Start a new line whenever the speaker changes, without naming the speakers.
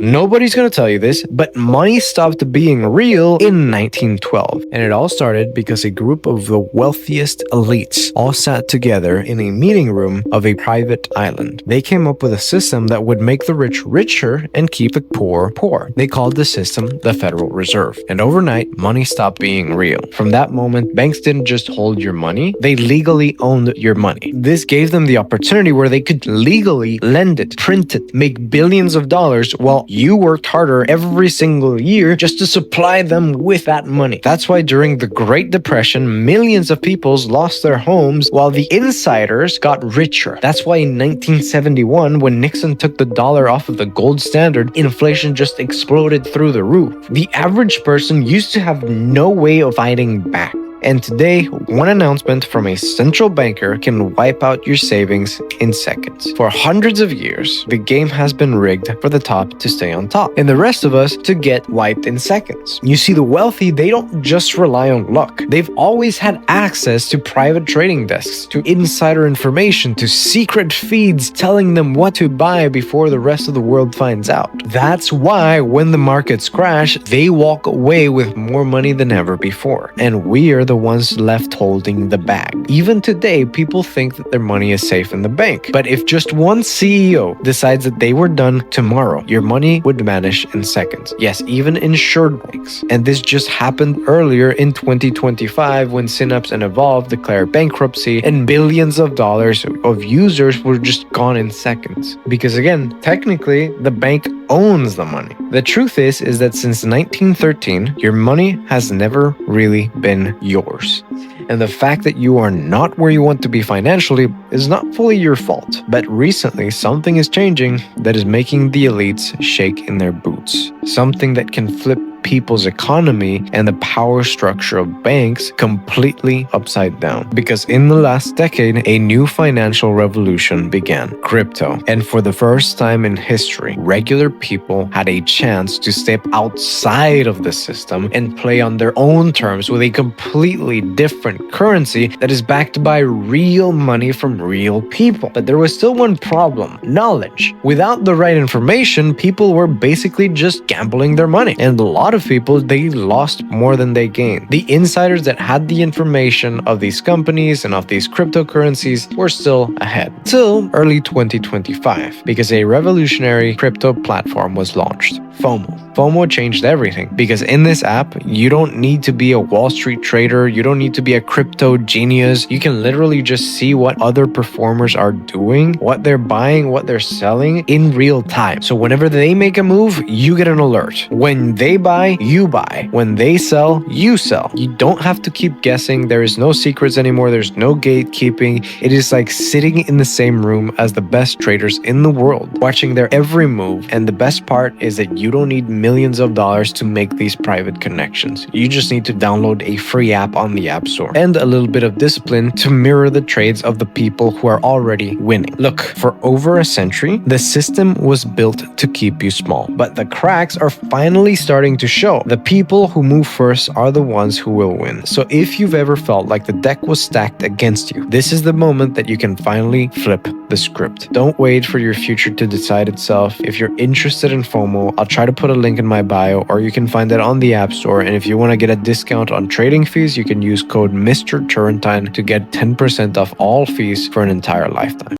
Nobody's gonna tell you this, but money stopped being real in 1912. And it all started because a group of the wealthiest elites all sat together in a meeting room of a private island. They came up with a system that would make the rich richer and keep the poor poor. They called the system the Federal Reserve. And overnight, money stopped being real. From that moment, banks didn't just hold your money, they legally owned your money. This gave them the opportunity where they could legally lend it, print it, make billions of dollars while you worked harder every single year just to supply them with that money. That's why during the Great Depression, millions of people lost their homes while the insiders got richer. That's why in 1971, when Nixon took the dollar off of the gold standard, inflation just exploded through the roof. The average person used to have no way of fighting back. And today, one announcement from a central banker can wipe out your savings in seconds. For hundreds of years, the game has been rigged for the top to stay on top, and the rest of us to get wiped in seconds. You see, the wealthy, they don't just rely on luck. They've always had access to private trading desks, to insider information, to secret feeds telling them what to buy before the rest of the world finds out. That's why when the markets crash, they walk away with more money than ever before. And we are the ones left holding the bag. Even today, people think that their money is safe in the bank. But if just one CEO decides that they were done tomorrow, your money would vanish in seconds. Yes, even insured banks. And this just happened earlier in 2025 when Synapse and Evolve declared bankruptcy and billions of dollars of users were just gone in seconds. Because again, technically, the bank owns the money. The truth is that since 1913, your money has never really been yours. And the fact that you are not where you want to be financially is not fully your fault. But recently, something is changing that is making the elites shake in their boots. Something that can flip people's economy and the power structure of banks completely upside down. Because in the last decade, a new financial revolution began, crypto. And for the first time in history, regular people had a chance to step outside of the system and play on their own terms with a completely different currency that is backed by real money from real people. But there was still one problem: knowledge. Without the right information, people were basically just gambling their money. And a lot of people, they lost more than they gained. The insiders that had the information of these companies and of these cryptocurrencies were still ahead. Till early 2025, because a revolutionary crypto platform was launched, FOMO. FOMO changed everything, because in this app, you don't need to be a Wall Street trader, you don't need to be a crypto genius. You can literally just see what other performers are doing, what they're buying, what they're selling in real time. So whenever they make a move, you get an alert. When they buy, you buy. When they sell, you sell. You don't have to keep guessing. There is no secrets anymore. There's no gatekeeping. It is like sitting in the same room as the best traders in the world, watching their every move. And the best part is that you don't need millions of dollars to make these private connections. You just need to download a free app on the App Store and a little bit of discipline to mirror the trades of the people who are already winning. Look, for over a century, the system was built to keep you small, but the cracks are finally starting to show. The people who move first are the ones who will win. So if you've ever felt like the deck was stacked against you, this is the moment that you can finally flip the script. Don't wait for your future to decide itself. If you're interested in FOMO, I'll try to put a link in my bio, or you can find it on the App Store. And if you want to get a discount on trading fees, you can use code Mr. Turrentine to get 10% off all fees for an entire lifetime.